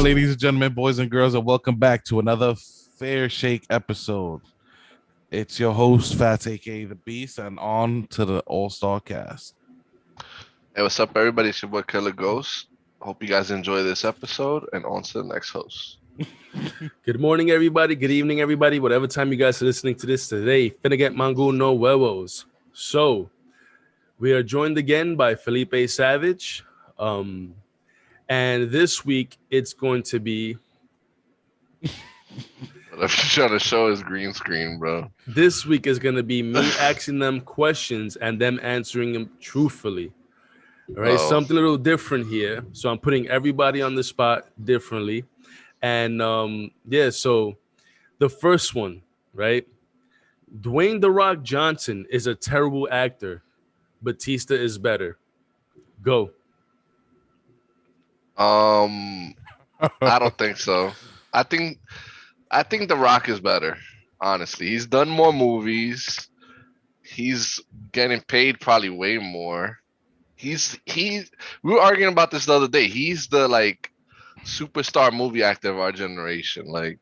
on, ladies and gentlemen, boys and girls, and welcome back to another Fair Shake episode. It's your host, Fats, aka The Beast, and on to the All-Star cast. Hey, what's up, everybody? It's your boy Killer Ghost. Hope you guys enjoy this episode and on to the next host. Good morning, everybody. Good evening, everybody. Whatever time you guys are listening to this today, finna get mango no huevos. So, we are joined again by Felipe Savage. And this week, it's going to be, But I'm trying to show his green screen, bro. this week is going to be me asking them questions and them answering them truthfully. All right, Oh, something a little different here. So, I'm putting everybody on the spot differently. And so the first one, right? Dwayne "The Rock" Johnson is a terrible actor. Batista is better. Go. I don't think so. I think I think The Rock is better. Honestly, he's done more movies. He's getting paid probably way more. He. We were arguing about this the other day. He's the superstar movie actor of our generation. Like,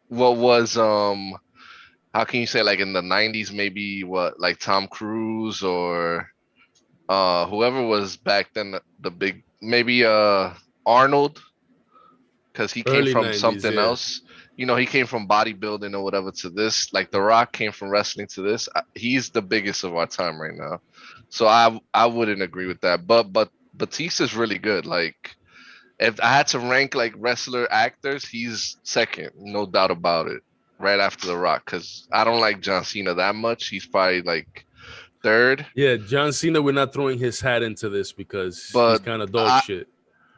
what was how can you say, like, in the 90s, maybe, what, like Tom Cruise or whoever was back then, the big, maybe Arnold, because he came Early from 90s, something yeah. else. He came from bodybuilding or whatever to this. Like, The Rock came from wrestling to this. He's the biggest of our time right now. So I wouldn't agree with that. But Batista's really good. Like, if I had to rank like wrestler actors, he's second, no doubt about it, right after The Rock. Because I don't like John Cena that much. He's probably like third. Yeah, John Cena, we're not throwing his hat into this because he's But kind of dog I shit.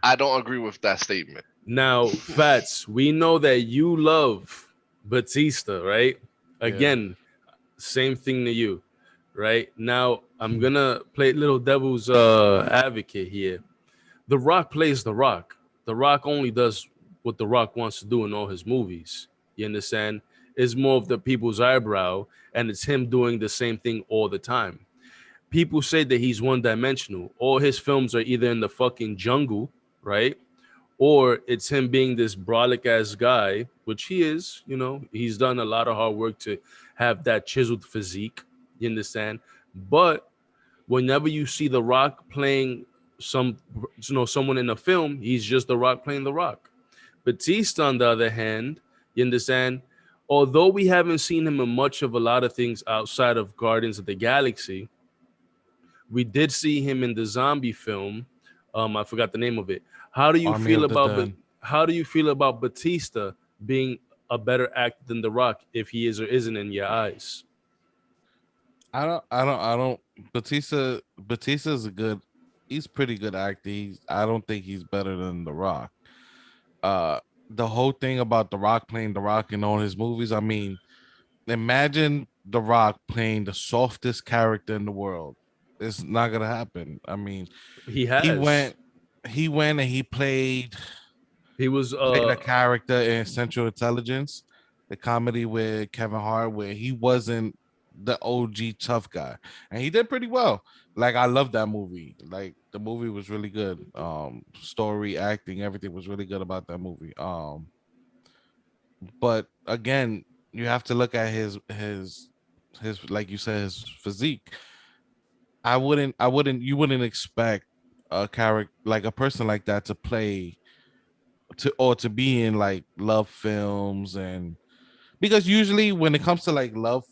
I don't agree with that statement. Now, Fats, we know that you love Batista, right? Yeah. Again, same thing to you, right? Now, I'm going to play little devil's advocate here. The Rock plays The Rock. The Rock only does what The Rock wants to do in all his movies. You understand? It's more of the people's eyebrow, and it's him doing the same thing all the time. People say that he's one dimensional. All his films are either in the fucking jungle, right? Or it's him being this brolic ass guy, which he is, he's done a lot of hard work to have that chiseled physique. You understand? But whenever you see The Rock playing someone in a film, he's just The Rock playing The Rock. Batista, on the other hand, you understand, although we haven't seen him in much of a lot of things outside of Guardians of the Galaxy, we did see him in the zombie film. I forgot the name of it. How do you Army feel of the about Dead. how do you feel about Batista being a better actor than The Rock if he is or isn't in your eyes? I don't. Batista's a good. He's pretty good actor. I don't think he's better than The Rock. Uh, the whole thing about The Rock playing The Rock in all his movies. I mean, imagine The Rock playing the softest character in the world. It's not gonna happen. I mean, He he has. went, he went and he He was played a character in Central Intelligence, the comedy with Kevin Hart, where he wasn't the OG tough guy, and he did pretty well. Like, I love that movie. Like, the movie was really good. Story, acting, everything was really good about that movie. But again, you have to look at his like you said, his physique. You wouldn't expect a character like a person like that to play to be in like love films, and because usually when it comes to like love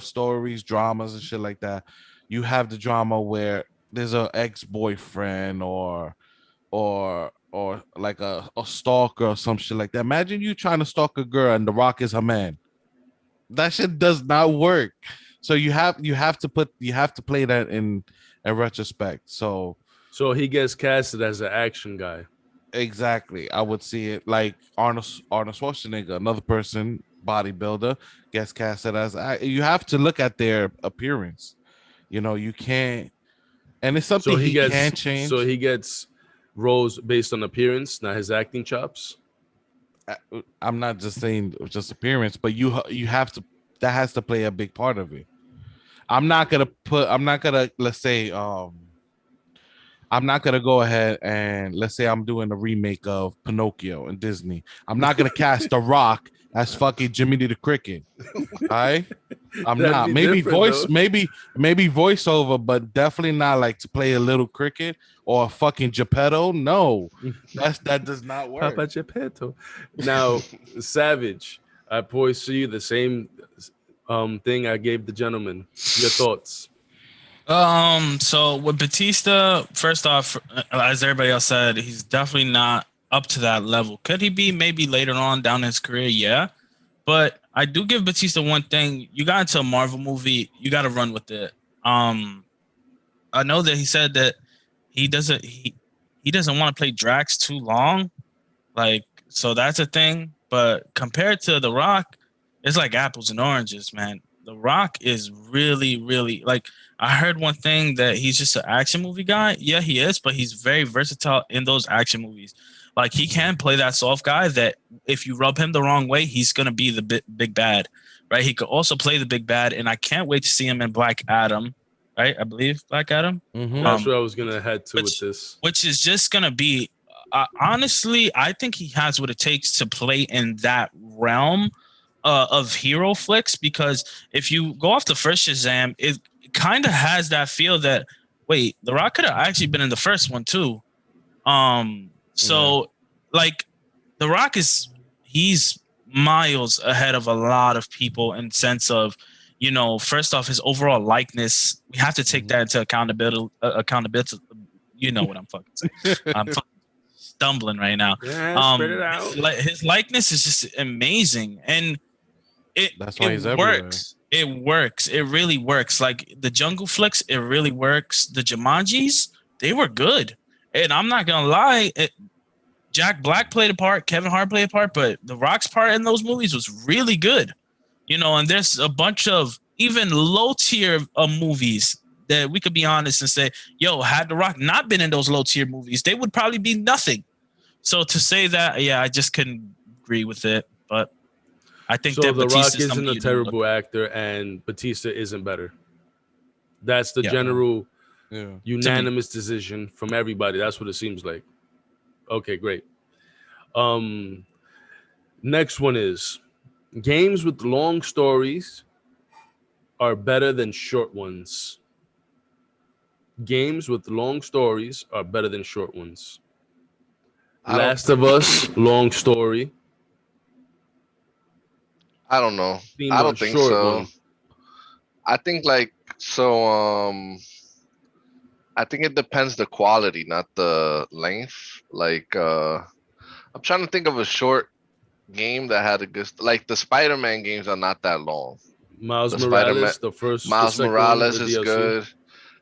stories, dramas and shit like that, you have the drama where there's a ex-boyfriend or like a stalker or some shit like that. Imagine you trying to stalk a girl and The Rock is her man. That shit does not work. So you have to play that in retrospect. So so he gets casted as an action guy. exactly, I would see it like Arnold Schwarzenegger, another person, bodybuilder, gets casted as you have to look at their appearance. You can't, and it's So something he he gets can so change. he gets roles based on appearance, not his acting chops. I'm not just saying just appearance, but you have to, that has to play a big part of it. I'm not gonna let's say I'm not gonna go ahead and let's say I'm doing a remake of Pinocchio in Disney. I'm not gonna cast The Rock as fucking Jimmy the Cricket. All right. I'm That'd not. be Maybe different voice, though. maybe voiceover, but definitely not like to play a little cricket or a fucking Geppetto. No, that does not work. Papa Geppetto. Now, Savage, I poised to you the same thing I gave the gentleman. Your thoughts? So with Batista, first off, as everybody else said, he's definitely not up to that level. Could he be maybe later on down in his career? Yeah. But I do give Batista one thing. You got into a Marvel movie, you got to run with it. Um, I know that he said that he doesn't want to play Drax too long. Like, so that's a thing. But compared to The Rock, it's like apples and oranges, man. The Rock is really, really like. I heard one thing that he's just an action movie guy. Yeah, he is, but he's very versatile in those action movies. Like he can play that soft guy that if you rub him the wrong way, he's gonna be the big bad, right? He could also play the big bad, and I can't wait to see him in Black Adam, right? I believe Black Adam. Mm-hmm. That's where I was gonna head to with this. Which is just gonna be honestly, I think he has what it takes to play in that realm of hero flicks. Because if you go off the first Shazam, it kind of has that feel that wait, The Rock could have actually been in the first one too. So like The Rock he's miles ahead of a lot of people in sense of, you know, first off his overall likeness. We have to take that into accountability. Accountability. You know what I'm fucking saying. I'm fucking stumbling right now. Yeah, spread it out. His likeness is just amazing, and That's why it he's everywhere. works. It works. It really works. Like the Jungle flicks, it really works. The Jumanjis, they were good, and I'm not gonna lie. Jack Black played a part, Kevin Hart played a part, but The Rock's part in those movies was really good. You know, and there's a bunch of even low tier movies that we could be honest and say, yo, had The Rock not been in those low tier movies, they would probably be nothing. So to say that, yeah, I just couldn't agree with it. But I think So that The Batista Rock isn't a terrible actor, and Batista isn't better. That's the general unanimous decision from everybody. That's what it seems like. Okay, great. Next one is games with long stories are better than short ones. Games with long stories are better than short ones. Last of Us, long story. I don't know. Theme I on don't think short so. one. I think like so. I think it depends the quality, not the length. Like I'm trying to think of a short game that had a good like the Spider-Man games are not that long. Miles The Morales, Spider-Man the first, the Miles second Morales one, the is DLC. good.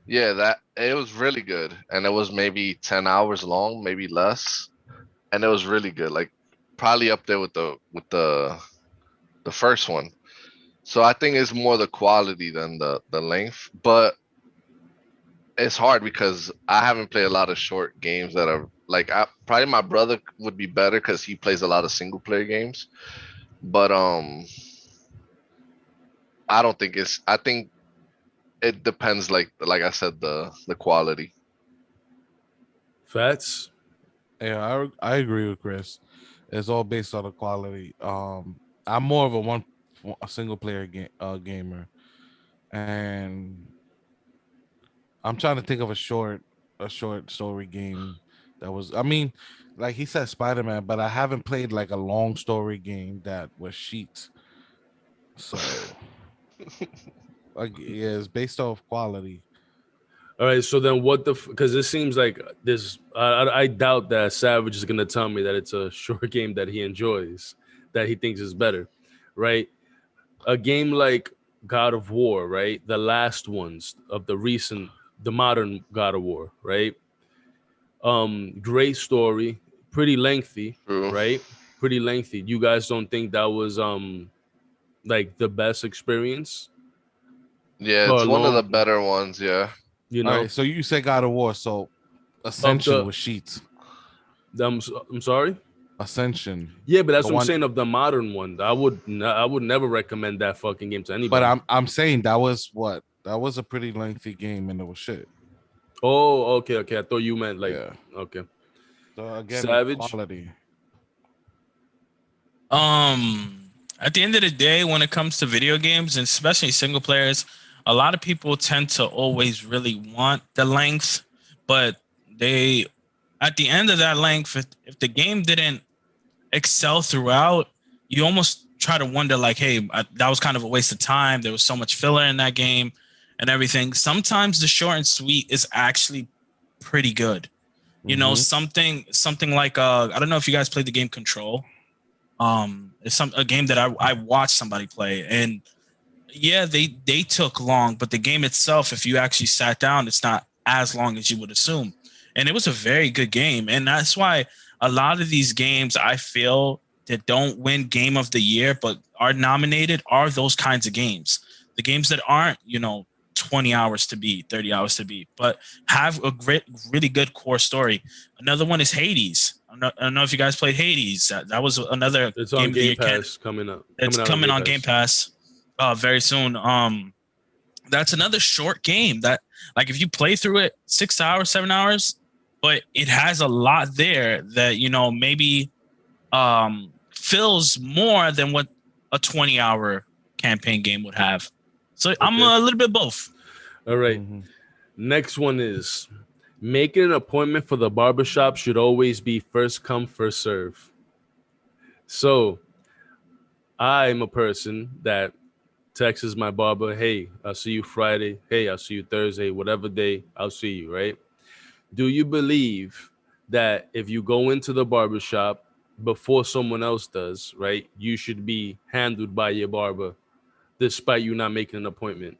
Yeah, that it was really good. And it was maybe 10 hours long, maybe less. And it was really good. Like probably up there with the first one. So I think it's more the quality than the length. But it's hard because I haven't played a lot of short games that are like probably my brother would be better because he plays a lot of single player games. But I don't think it's. I think it depends. Like I said, the quality. Fats. Yeah, I agree with Chris. It's all based on the quality. I'm more of a single player gamer, and I'm trying to think of a short story game that was. I mean, like he said, Spider Man, but I haven't played like a long story game that was sheets. So, like, yeah, it's based off quality. All right, so then what the because it seems like this. I doubt that Savage is gonna tell me that it's a short game that he enjoys, that he thinks is better, right? A game like God of War, right? The last ones of the modern God of War, right? Great story, pretty lengthy, True. right? Pretty lengthy. You guys don't think that was like the best experience Yeah, for a it's one of the long, better ones. Yeah. you All know? right, so you said God of War, so Of Ascension the, was sheets. I'm sorry. Ascension, Yeah, but that's the what I'm one. saying of the modern one. I would never recommend that fucking game to But anybody. I'm saying that was what that was a pretty lengthy game, and it was shit. Oh, okay, okay. I thought you meant like Yeah. okay. So again, Savage. quality. At the end of the day, when it comes to video games and especially single players, a lot of people tend to always really want the length, but they at the end of that length, if the game didn't excel throughout, you almost try to wonder like, hey, that was kind of a waste of time. There was so much filler in that game and everything. Sometimes the short and sweet is actually pretty good. You know, Mm-hmm. something like I don't know if you guys played the game Control. It's a game that I watched somebody play, and yeah, they took long, but the game itself, if you actually sat down, it's not as long as you would assume. And it was a very good game. And that's why a lot of these games I feel that don't win game of the year but are nominated are those kinds of games. The games that aren't, 20 hours to beat, 30 hours to beat, but have a great, really good core story. Another one is Hades. I don't know if you guys played Hades. That was another It's on game of the Game year Pass coming up. that's Coming out on coming Game on Game Pass. Pass very soon. That's another short game that, like, if you play through it 6 hours, 7 hours, but it has a lot there that maybe fills more than what a 20-hour campaign game would have. So I'm Okay. a little bit both. All right. Mm-hmm. Next one is making an appointment for the barbershop should always be first come, first serve. So I'm a person that texts my barber, hey, I'll see you Friday. Hey, I'll see you Thursday, whatever day, I'll see you, right? Do you believe that if you go into the barbershop before someone else does, right, you should be handled by your barber despite you not making an appointment?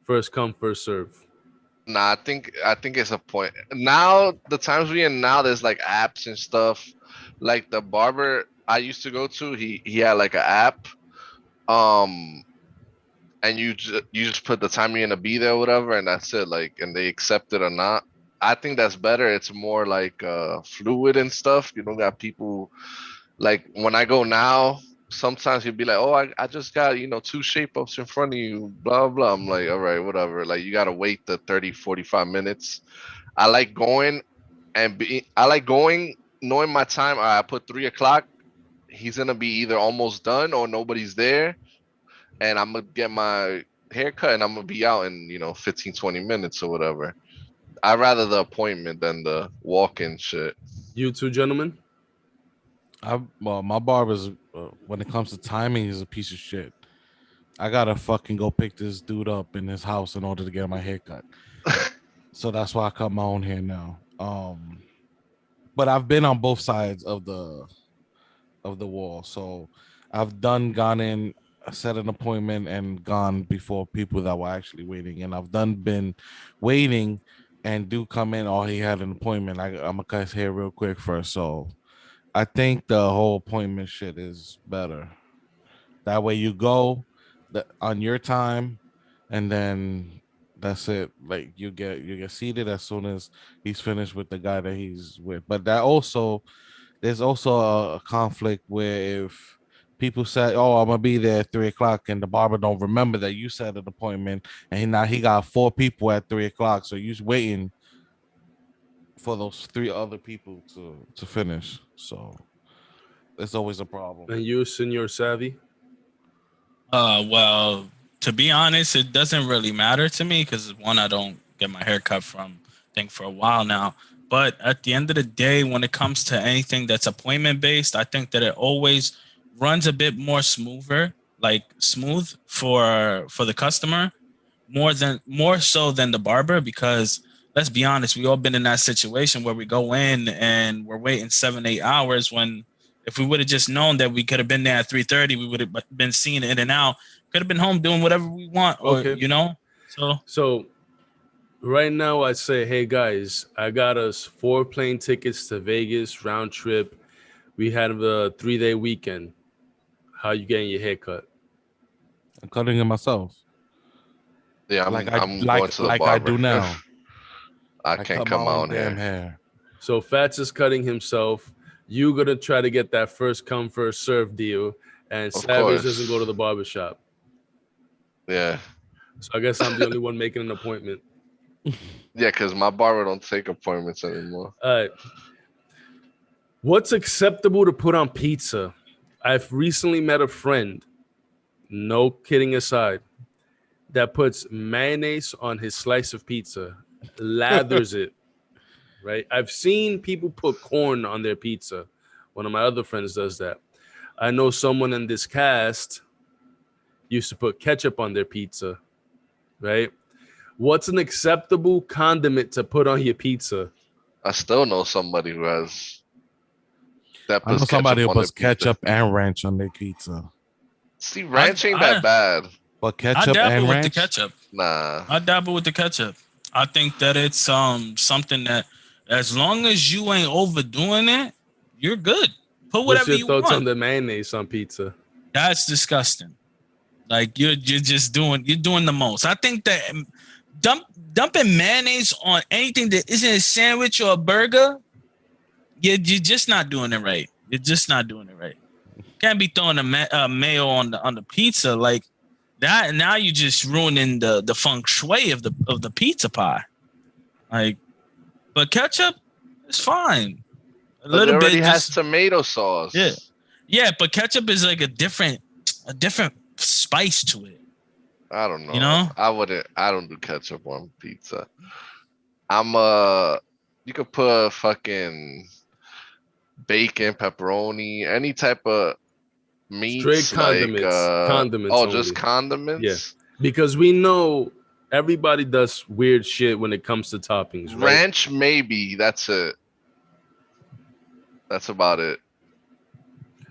First come, first serve. Nah, I think it's a point. Now the times we in now, there's like apps and stuff. Like the barber I used to go to, he had like an app. Um, and you just put the time you're gonna be there, or whatever, and that's it. Like, and they accept it or not. I think that's better. It's more like fluid and stuff. You don't got people like when I go now. Sometimes you'll be like, oh, I just got two shape ups in front of you, blah blah. I'm like, all right, whatever. Like you gotta wait the 30, 45 minutes. I like going I like going knowing my time. All right, I put 3 o'clock. He's gonna be either almost done or nobody's there, and I'm gonna get my haircut and I'm gonna be out in 15, 20 minutes or whatever. I'd rather the appointment than the walk-in shit. You two gentlemen? Well, my barber's when it comes to timing is a piece of shit. I gotta fucking go pick this dude up in his house in order to get my haircut. So that's why I cut my own hair now. But I've been on both sides of the wall. So I've gone in, set an appointment, and gone before people that were actually waiting. And I've been waiting and do come in. Oh, he had an appointment. I'm gonna cut his hair real quick first. So I think the whole appointment shit is better. That way you go on your time, and then that's it. Like you get seated as soon as he's finished with the guy that he's with. But there's also a conflict where if people say, "Oh, I'm gonna be there at 3 o'clock," and the barber don't remember that you set an appointment, and now he got 4 people at 3 o'clock, so you're waiting for those three other people to finish. So it's always a problem. And you, Senor Savvy? Well, to be honest, it doesn't really matter to me because one, I don't get my hair cut from I think for a while now. But at the end of the day, when it comes to anything that's appointment based, I think that it always runs a bit more smoother, like smooth for the customer, more so than the barber. Because let's be honest, we all been in that situation where we go in and we're waiting 7, 8 hours when if we would have just known that we could have been there at 3:30, we would have been seeing in and out. Could have been home doing whatever we want, or Okay. So So right now I say, hey guys, I got us 4 plane tickets to Vegas round trip. We had a 3-day weekend. How you getting your haircut? I'm cutting it myself, Yeah, like I'm going to the I barber. do now. I I can't cut my cut my own own damn hair. hair. So Fats is cutting himself. You gonna try to get that first come first serve deal, and Of Savage doesn't go to course. the barbershop. Yeah. So I guess I'm the only one making an appointment. Yeah, because my barber don't take appointments anymore. What's acceptable to put on pizza? I've recently met a friend, no kidding aside, that puts mayonnaise on his slice of pizza, lathers it, right? I've seen people put corn on their pizza. One of my other friends does that. I know someone in this cast used to put ketchup on their pizza, right? What's an acceptable condiment to put on your pizza? I still know somebody who has that I know puts somebody ketchup who on their puts pizza. ketchup and ranch on their pizza. See, I ranch ain't that I bad. But I ketchup dabble and with the ranch? ketchup. Nah. I dabble with the ketchup. I think that it's something that as long as you ain't overdoing it, you're good. Put What's whatever your you thoughts on want. the mayonnaise on pizza? That's disgusting. Like you're doing the most. I think that dump dumping mayonnaise on anything that isn't a sandwich or a burger, you're just not doing it right. You're just not doing it right. Can't be throwing mayo on the pizza like that. Now you just ruining the feng shui of the pizza pie. Like, but ketchup is fine. A But it little already bit, has just tomato yeah, sauce. yeah. But ketchup is like a different spice to it. I don't You know. know? I don't do ketchup on pizza. I'm you could put fucking bacon, pepperoni, any type of Straight meats like condiments, condiments oh, just only. Yeah, condiments. because we know everybody does weird shit when it comes to toppings, right? Ranch maybe, that's it. That's about it.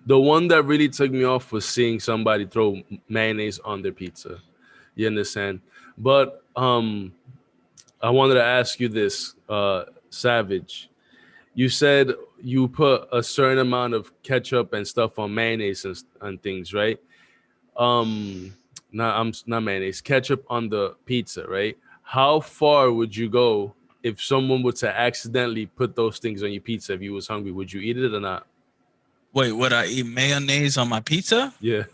The one that really took me off was seeing somebody throw mayonnaise on their pizza. You understand? But I wanted to ask you this, Savage. You said you put a certain amount of ketchup and stuff on mayonnaise and things, right? Not mayonnaise, ketchup on the pizza, right? How far would you go if someone were to accidentally put those things on your pizza if you was hungry? Would you eat it or not? Wait, would I eat mayonnaise on my pizza? Yeah.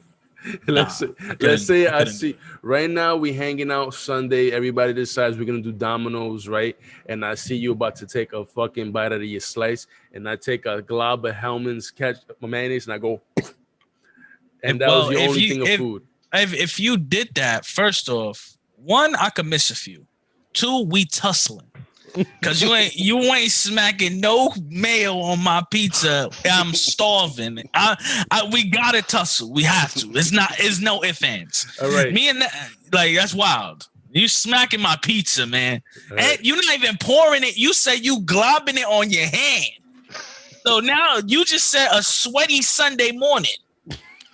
let's Nah, say, let's say I I couldn't do see it. right now we hanging out Sunday. Everybody decides we're gonna do Domino's, right? And I see you about to take a fucking bite out of your slice, and I take a glob of Hellman's catch mayonnaise, and I go, If, and that was well, your only thing of food. if you did that, first off, one, I could miss a few. Two, we tussling. Cause you ain't smacking no mayo on my pizza. I'm starving. We gotta tussle. We have to. It's no ifs ands. All right, Me and that, like that's wild. You smacking my pizza, man. all And right. you're not even pouring it. You say you globbing it on your hand. So now you just said a sweaty Sunday morning.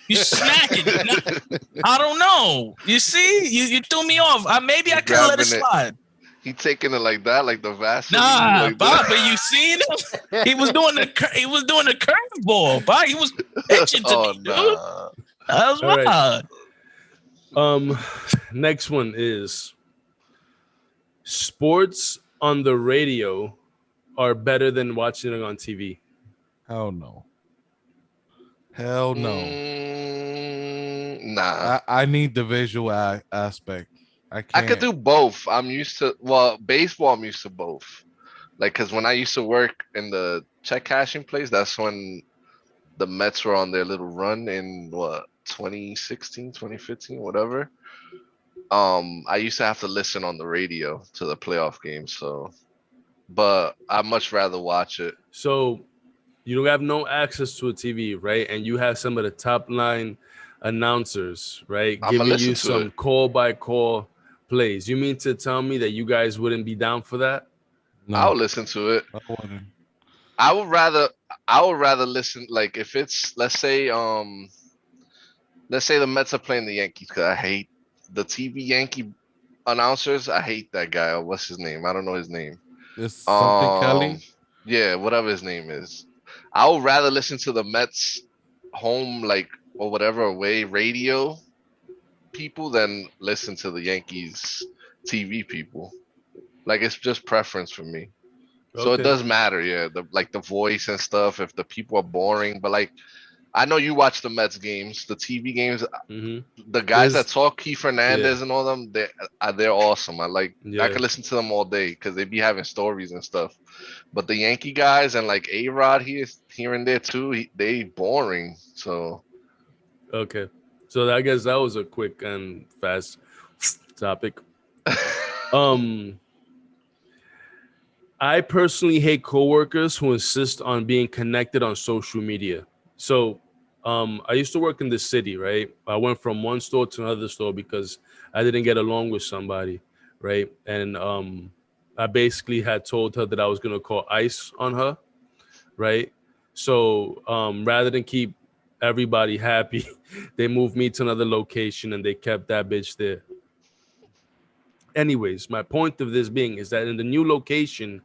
You smacking it. Now, I don't know. You see, you threw me off. Maybe He I could have let it grabbing it. slide. He taking it like that, like the Vaseline, Nah, like Bob, but you seen him? He was doing the curveball, Bob. He was pitching to oh me, dude. nah. That was All right. wild. Um, next one is sports on the radio are better than watching it on TV. Hell no. Hell no. Nah. I need the visual aspect. I I could can't. do both. I'm used to baseball. I'm used to both. Like, cause when I used to work in the check cashing place, that's when the Mets were on their little run in what 2016, 2015, whatever. I used to have to listen on the radio to the playoff games. So, but I much rather watch it. So you don't have no access to a TV, right? And you have some of the top line announcers, right, I'm gonna giving listen you to it. some call by call plays. You mean to tell me that you guys wouldn't be down for that? I'll No, listen to it. I wouldn't. I would rather. I would rather listen. Like, if it's let's say the Mets are playing the Yankees. Cause I hate the TV Yankee announcers. I hate that guy. What's his name? I don't know his name. It's something Um, Kelly. yeah, whatever his name is. I would rather listen to the Mets home, like, or whatever away radio people than listen to the Yankees TV people. Like, it's just preference for me. So it Okay. does matter, yeah. The voice and stuff. If the people are boring, but like I know you watch the Mets games, the TV games. Hmm. The guys that There's talk, Keith yeah, Fernandez and all them, they're awesome. I yeah. could listen to them all day because they be having stories and stuff. But the Yankee guys and like A Rod here and there too, they boring. So Okay. So I guess that was a quick and fast topic. Um, I personally hate coworkers who insist on being connected on social media. So, I used to work in the city, right? I went from one store to another store because I didn't get along with somebody, right? And I basically had told her that I was gonna call ICE on her, right? So, rather than keep everybody happy, they moved me to another location and they kept that bitch there. Anyways, my point of this being is that in the new location,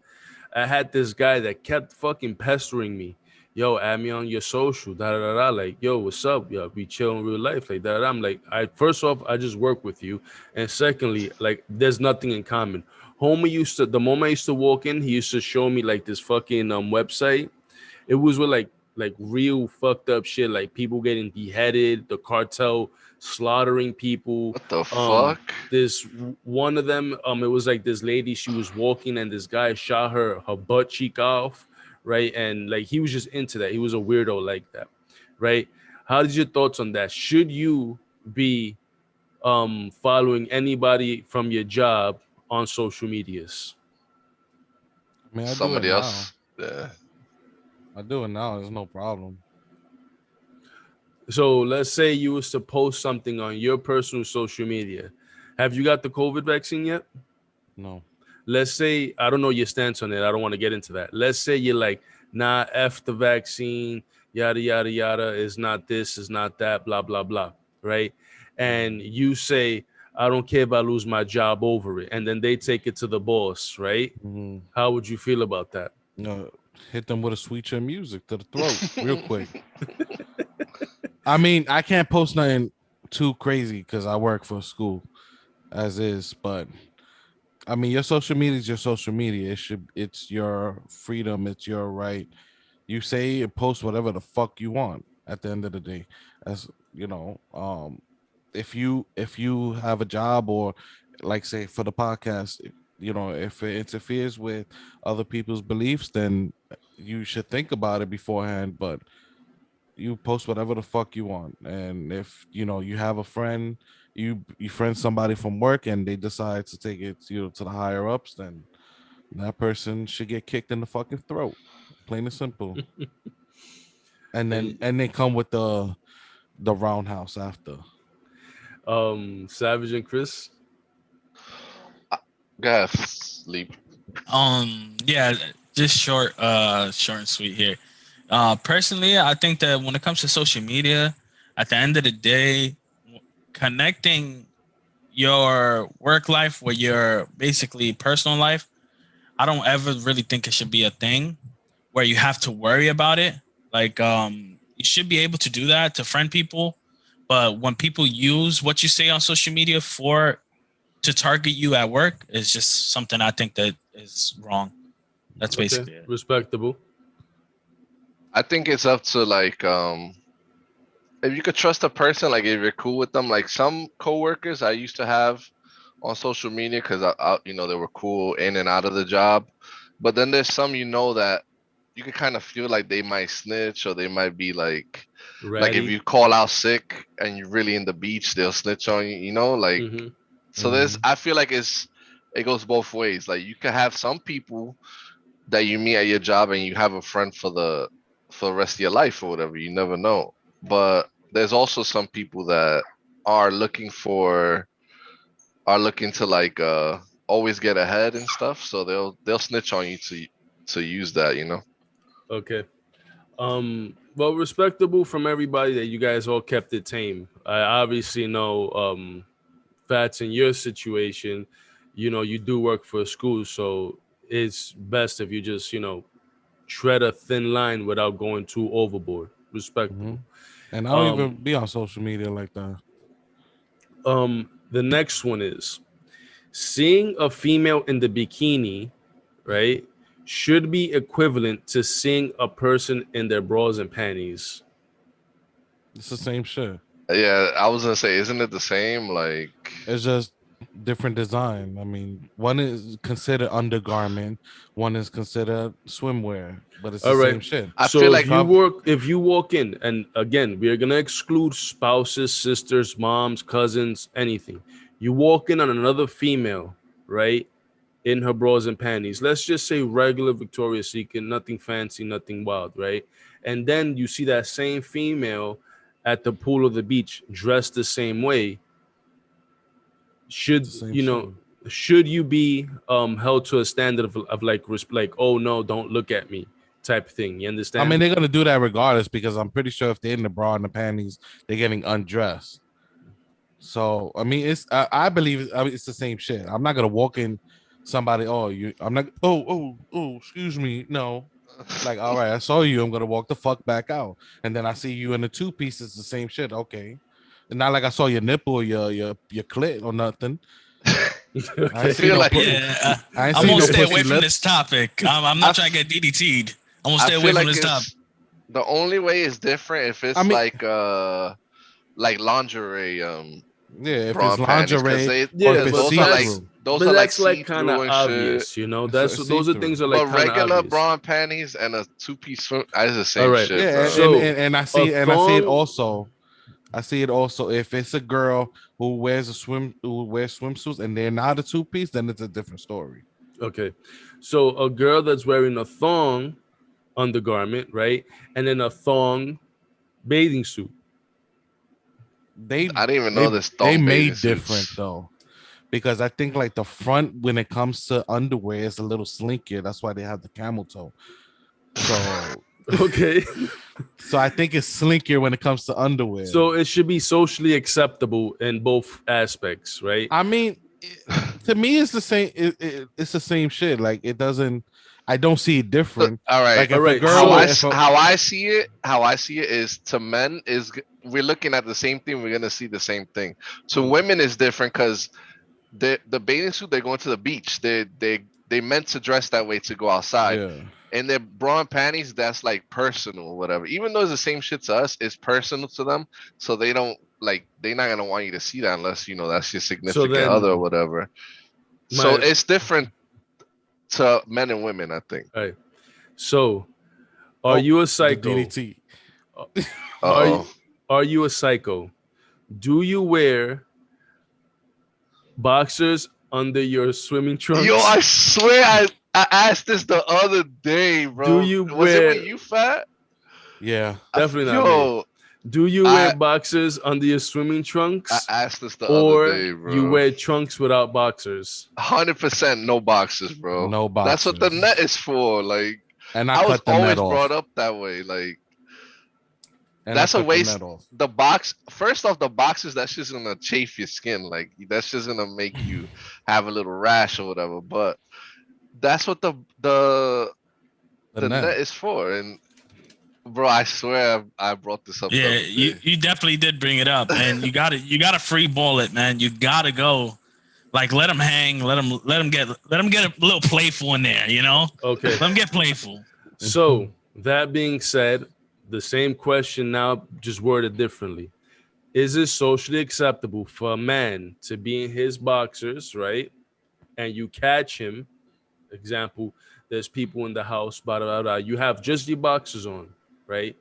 I had this guy that kept fucking pestering me. Yo, add me on your social, da da da da. Like, yo, what's up? Yo, we chill in real life, like that. I'm like, I first off, I just work with you, and secondly, like, there's nothing in common. Homie used to, the moment I used to walk in, he used to show me like this fucking website. It was with like real fucked up shit, like people getting beheaded, the cartel slaughtering people. what the Um, fuck? this one of them, it was like this lady. She was walking, and this guy shot her butt cheek off, right? And like he was just into that. He was a weirdo like that, right? How did your thoughts on that? Should you be following anybody from your job on social medias? I mean, I do it Somebody now. else? Yeah. I do it now. There's no problem. So let's say you was to post something on your personal social media. Have you got the COVID vaccine yet? No. Let's say, I don't know your stance on it. I don't want to get into that. Let's say you're like, nah, F the vaccine, yada, yada, yada, is not this, is not that, blah, blah, blah. Right. And you say, I don't care if I lose my job over it. And then they take it to the boss. Right. Mm-hmm. How would you feel about that? No, hit them with a sweet chin music to the throat real quick. I mean, I can't post nothing too crazy because I work for a school as is, but I mean, your social media is your social media. It's your freedom. It's your right. You say and post whatever the fuck you want at the end of the day. As you know, if you have a job or like say for the podcast, if it interferes with other people's beliefs, then you should think about it beforehand. But you post whatever the fuck you want, and if you have a friend, you friend somebody from work and they decide to take it to the higher ups, then that person should get kicked in the fucking throat, plain and simple. And then And and they come with the roundhouse after. Savage and Chris. Go sleep. Yeah, just short and sweet here. Personally, I think that when it comes to social media, at the end of the day, connecting your work life with your basically personal life, I don't ever really think it should be a thing where you have to worry about it. Like, you should be able to do that to friend people, but when people use what you say on social media for to target you at work, is just something I think that is wrong. That's Okay, basically it. respectable. I think it's up to like if you could trust a person, like if you're cool with them. Like some coworkers I used to have on social media because they were cool in and out of the job. But then there's some that you can kind of feel like they might snitch or they might be like if Ratty. you call out sick and you're really in the beach, they'll snitch on you. Like Mm-hmm. so. There's Mhm. I feel like it goes both ways. Like you can have some people that you meet at your job and you have a friend for the rest of your life or whatever. You never know. But there's also some people that are looking for are looking to always get ahead and stuff. So they'll snitch on you to use that. Okay. Well, respectable from everybody that you guys all kept it tame. I obviously know, Fats, in your situation, you do work for a school, so it's best if you just, tread a thin line without going too overboard. Respectable. Mhm. And I don't even Um, be on social media like that. the next one is seeing a female in the bikini, right, should be equivalent to seeing a person in their bras and panties. It's the same shit. Yeah, I was gonna say, isn't it the same? Like, It's just different design. I mean, one is considered undergarment, one is considered swimwear, but it's the All right. same shit. I feel So like if you walk in, and again, we are gonna exclude spouses, sisters, moms, cousins, anything. You walk in on another female, right? In her bras and panties. Let's just say regular Victoria's Secret, nothing fancy, nothing wild, right? And then you see that same female at the pool or the beach dressed the same way. It's Should the same you shit. know? Should you be held to a standard of like like, oh no, don't look at me type thing? You I mean, understand? they're gonna do that regardless because I'm pretty sure if they're in the bra and the panties, they're getting undressed. So I mean, I believe it's the same shit. I'm not gonna walk in somebody. Oh, you. I'm not. Oh. Excuse me. No. Like, all right, I saw you. I'm gonna walk the fuck back out, and then I see you in the two pieces. The same shit. Okay. And not like I saw your nipple, or your clit, or nothing. I I ain't Okay. see feel no like pussy. Yeah, I ain't I'm see gonna no stay pussy away from this lips. topic. I'm I, not trying to get DDT'd. I'm gonna I stay away feel from like this topic. it's the only way is different if I it's mean, like lingerie yeah, if bra it's and panties because lingerie they or Yeah, if it's but those are like see-through, see kind of through and shit. obvious, you know. it's That's those are things see-through. are like But kind of regular obvious. bra and panties and a two-piece swim, it's the All same right. shit, Yeah, bro. So and a I see it thong. also. I see it also. If it's a girl who wears swimsuits and they're not a two piece, then it's a different story. Okay, so a girl that's wearing a thong undergarment, right, and then a thong bathing suit. They I didn't even know they this they thong bathing made different suits. though, because I think like the front when it comes to underwear is a little slinkier. That's why they have the camel toe. So Okay, so I think it's slinkier when it comes to underwear. so it should be socially acceptable in both aspects, right? I mean, to me, it's the same. It's the same shit. Like it doesn't. I don't see it different. All right. Like All if a right, girl, so if a How I see it is to men is we're looking at the same thing. We're gonna see the same thing. To women is different because the bathing suit they're going to the beach. They meant to dress that way to go outside. yeah, And their bra and panties, that's like personal or whatever. Even though it's the same shit to us, it's personal to them. So they don't like they're not gonna want you to see that unless you know that's your so significant other or then whatever. So my it's different to men and women, I think. all right. So are oh, you a the psycho? DDT. Are Uh you oh. are you a psycho? Do you wear boxers under your swimming Yo, trunks? I swear I asked this the other day, Do bro. you Was it wear when you fat? Yeah, definitely not me? Yo, Do you wear I boxers under your swimming I trunks, asked this the other or day, you bro. wear trunks without boxers? 100% no boxes, bro. no That's what the net boxers, is for. Like and I I was cut the net always brought off, up that way. Like and I that's a cut the waste. net off. The box, first off, the boxes that's just gonna chafe your skin. Like that's just gonna make you have a little rash or whatever. But that's what The the net. net is for. And bro, I swear I brought this up the Yeah, other you day. you definitely did bring it up, and you got to free ball it, man. You got to go, like let them hang, let them get a little playful in there, you know. Okay. Let them get playful. So that being said, the same question now, just worded differently. Is it socially acceptable for a man to be in his boxers, right? And you catch him, example, there's people in the house, blah, blah, blah. You have just your boxers on, right?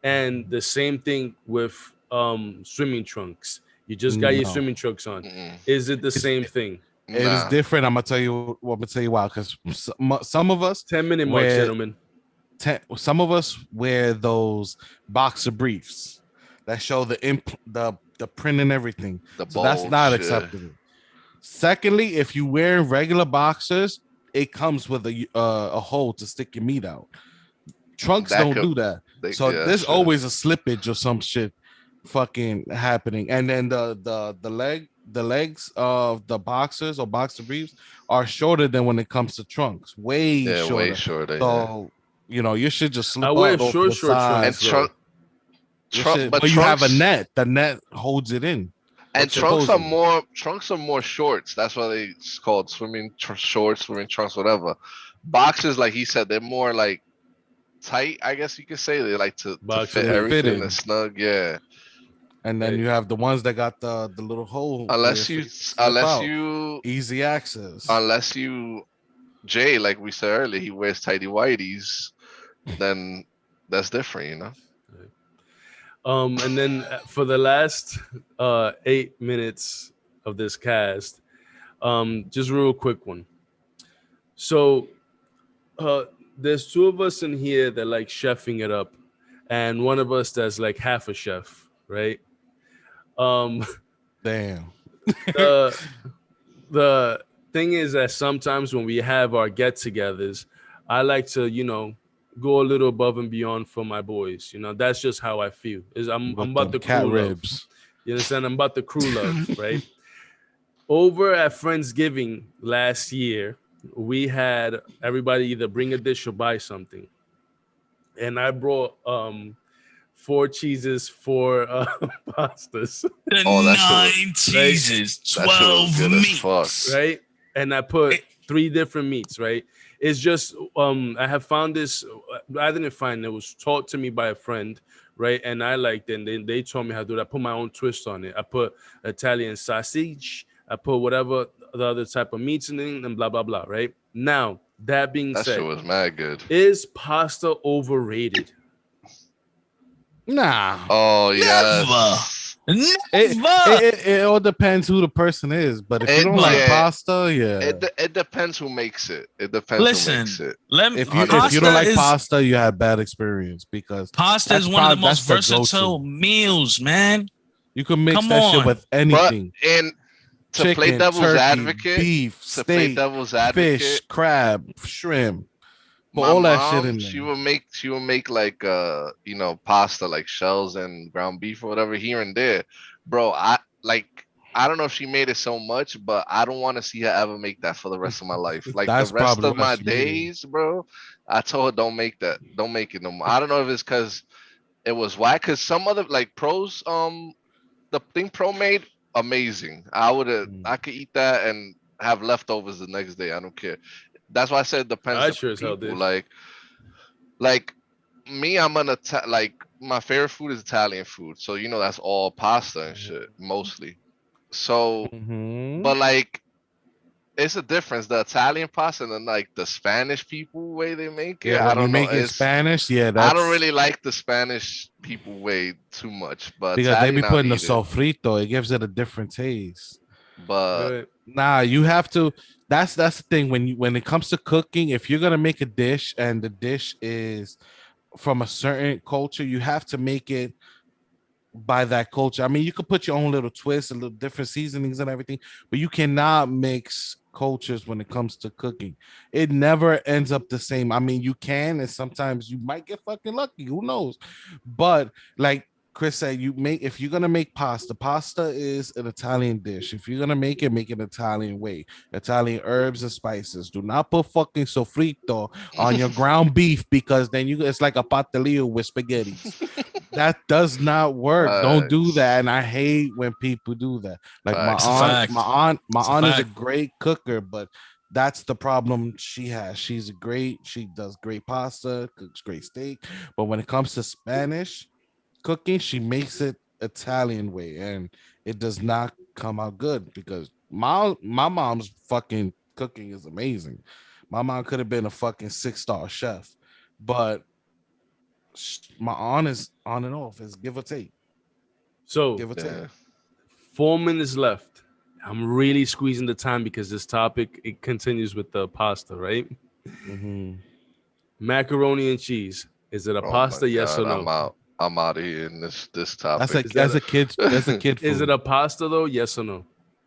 And the same thing with swimming trunks. You just got your No, swimming trunks on. Mm-mm. Is it the it's same thing? it is Nah. different. I'm gonna tell you. Well, I'm gonna tell you why. Because some of us 10-minute mark, wear gentlemen. some of us wear those boxer briefs that show the print and everything. The So that's not bulge. Yeah. acceptable. Secondly, if you wear regular boxers, it comes with a hole to stick your meat out. Trunks That don't could do that. So yeah, there's sure. always a slippage or some shit fucking happening. And then the legs of the boxers or boxer briefs are shorter than when it comes to trunks, way Yeah, way shorter. shorter, yeah. So you should just I slip wear out off to short, the short side. And trunks though. but But you have a trunks net. The net holds it in. and Okay. Supposedly. trunks are more shorts. That's why it's called swimming shorts, swimming trunks, whatever. Boxes, like he said, they're more like tight. I guess you could say they like to Boxer fit They're briefs, everything yeah. in fitted. snug. Yeah, And then Right. you have the ones that got the little hole where your Unless you, feet slip unless out. you, Easy access. unless you, Jay, like we said earlier, he wears tidy whities. Then that's different, you know. And then for the last 8 minutes of this cast, just real quick one. So uh, there's two of us in here that like chefing it up, and one of us that's like half a chef, right? Um, Damn. the the thing is that sometimes when we have our get-togethers, I like to, go a little above and beyond for my boys. That's just how I feel. Is I'm With about them the cat crew love. ribs. You understand? I'm about the crew love, right? Over at Friendsgiving last year, we had everybody either bring a dish or buy something, and I brought four cheeses, four pastas, The Oh, that shit was, nine right? cheeses, that shit was 12 good as fuck. meats. Right? And I put It- three different meats, right? It's just I have found this. I didn't find it. It was taught to me by a friend, right? And I liked it. And they told me how to do it. I put my own twist on it. I put Italian sausage. I put whatever the other type of meats in it, and blah blah blah. Right now, that being That shit said, was mad good. is pasta overrated? Nah. Oh Never. yes. Never. It all depends who the person is. But if you don't like But Yeah. pasta, yeah. It depends who makes it. It depends who makes listen, it. let me, If you don't pasta 100%. like is pasta, you had bad experience because pasta that's is one of the probably most that's the versatile go-to. meals, man. You can mix Come that shit on. with But anything. and to play Chicken, devil's turkey, advocate, beef, to play steak, devil's fish, advocate, crab, shrimp. Put my all that shit mom, in there. she would make like pasta like shells and ground beef or whatever here and there. Bro, I don't know if she made it so much, but I don't want to see her ever make that for the rest of my life. Like the That's rest probably of why my she made it. days, bro. I told her don't make that. Don't make it no more. I don't know if it's cause it was why, cause some other like pros, the thing pro made amazing. Mm. I could eat that and have leftovers the next day. I don't care. That's why I said it depends I the sure as hell people. did. Like me, I'm an like my favorite food is Italian food. So that's all pasta and shit mostly. So, Mm-hmm. but like it's a difference. The Italian pasta and then like the Spanish people way they make Yeah, it. I when you don't know. make it It's Spanish, yeah, I don't that's really like the Spanish people way too much, but because they be Italian I'll putting the eat it. sofrito. It gives it a different taste. But Right. Nah, you have to. That's the thing when it comes to cooking. If you're gonna make a dish and the dish is from a certain culture, you have to make it by that culture. I mean, you could put your own little twist, a little different seasonings and everything, but you cannot mix cultures when it comes to cooking. It never ends up the same. I mean, you can, and sometimes you might get fucking lucky. Who knows? But like Chris said, you make if you're gonna make pasta, pasta is an Italian dish. If you're gonna make it Italian way, Italian herbs and spices. Do not put fucking sofrito on your ground beef because then it's like a patelillo with spaghettis. That does not work. Don't do that. facts, And I hate when people do that. Like my It's a facts. aunt, fact. my It's a aunt is a fact. great cooker, but that's the problem she has. She does great pasta, cooks great steak. But when it comes to Spanish cooking, she makes it Italian way, and it does not come out good because my mom's fucking cooking is amazing. My mom could have been a fucking 6-star chef, but my aunt is on and off. Is give or take, So give or take. Yeah. 4 minutes left. I'm really squeezing the time because this topic it continues with the pasta, right? Mm-hmm. Macaroni and cheese. Is it a Oh my pasta? Yes or god, no? I'm out. I'm out of here in this That's topic. a Is that as a a kid that's a kid is it food. a pasta though? Yes or no?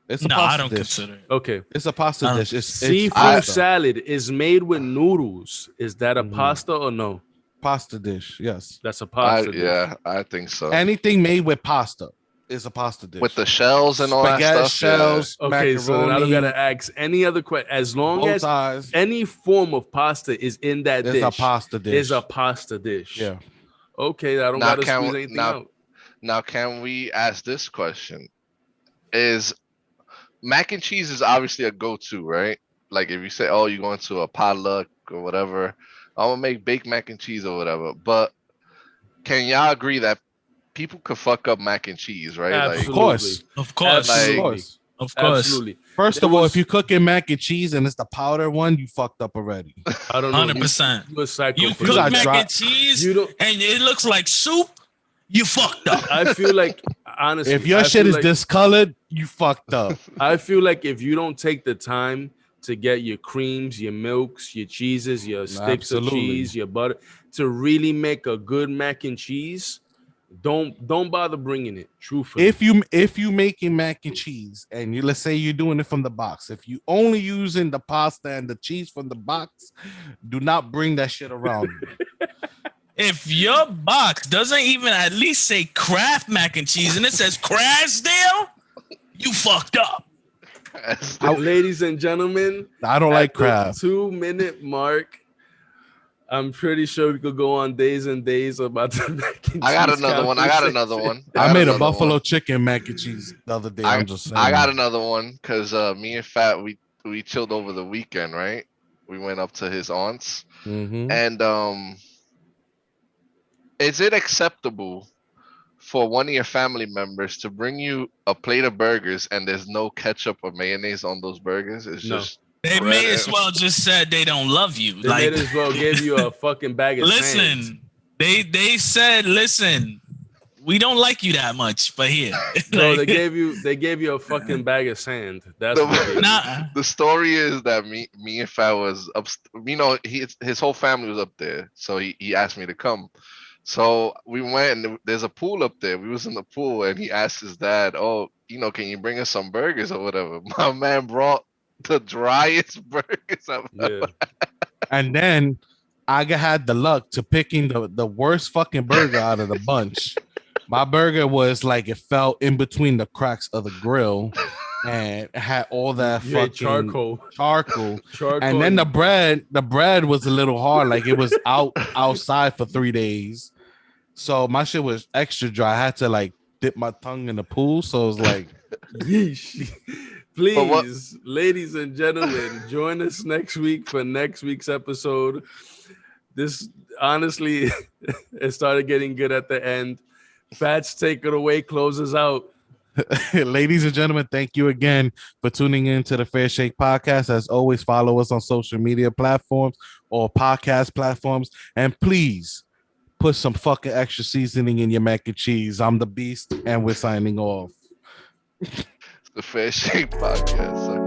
It's a No, I pasta don't dish. consider it. Okay. It's a pasta I don't dish. consider It's Seafood I pasta. salad is made with noodles. Is that a Mhm. pasta or no? Pasta dish. Yes. That's a I pasta dish. yeah, I think so. Anything made with pasta is a pasta With dish. the shells and all that Spaghetti stuff, yeah. shells, Okay, so then I don't macaroni, gotta ask any other question. As long bow as ties. any form of pasta is in that It's a dish, pasta is a dish. pasta dish. Yeah. Okay, I don't Now gotta can squeeze anything now out. now can we ask this question? Is mac and cheese is obviously a go-to, right? Like if you say, "Oh, you're going to a potluck or whatever," I'm gonna make baked mac and cheese or whatever. But can y'all agree that people could fuck up mac and cheese, right? Of Absolutely. course. Of course. Like- Of Absolutely. course. Of course. Absolutely. First There of all, was- if you cooking mac and cheese and it's the powder one, you fucked up already. I don't know. 100%. You a psycho. You for cook got that. mac dry- and cheese You don't. and it looks like soup, you fucked up. I feel like honestly, If your I shit feel is like, discolored, you fucked up. I feel like if you don't take the time to get your creams, your milks, your cheeses, your sticks of Absolutely. cheese, your butter, to really make a good mac and cheese, don't bother bringing it. Truthfully, If you making mac and cheese and you let's say you're doing it from the box, if you only using the pasta and the cheese from the box, do not bring that shit around. If your box doesn't even at least say Kraft mac and cheese and it says Crasdale, you fucked up. ladies and gentlemen, I don't like at the crab. 2-minute mark. I'm pretty sure we could go on days and days about the mac and I got cheese another one. I got another conversation. one. I got made a another buffalo one. chicken mac and cheese the other day. I'm just saying. I got another one because me and Fat we chilled over the weekend, right? We went up to his aunt's, Mhm. and is it acceptable for one of your family members to bring you a plate of burgers and there's no ketchup or mayonnaise on those burgers? It's No. just They bread may as and- well just said they don't love you. They like, may as well give you a fucking bag of sands. listen, they said, listen, we don't like you that much, but here. No, Like, they gave you a fucking bag of sand. That's The- what they gave you. nah. The story is that me and Fat was up. You know, his whole family was up there, so he asked me to come. So we went, and there's a pool up there. We was in the pool, and he asked his dad, "Oh, you know, can you bring us some burgers or whatever?" My man brought the driest burgers I've Yeah. And then I had the luck to picking the worst fucking burger out of the bunch. My burger was like it fell in between the cracks of the grill and had all that You ate fucking charcoal. And then the bread was a little hard, like it was outside for 3 days. So my shit was extra dry. I had to like dip my tongue in the pool. So it was like Yeesh. Please, ladies and gentlemen, join us next week for next week's episode. This honestly, it started getting good at the end. Fats, take it away, close us out. ladies and gentlemen, thank you again for tuning in to the Fair Shake Podcast. As always, follow us on social media platforms or podcast platforms. And please put some fucking extra seasoning in your mac and cheese. I'm the Beast, and we're signing off. The Fair Shake Podcast.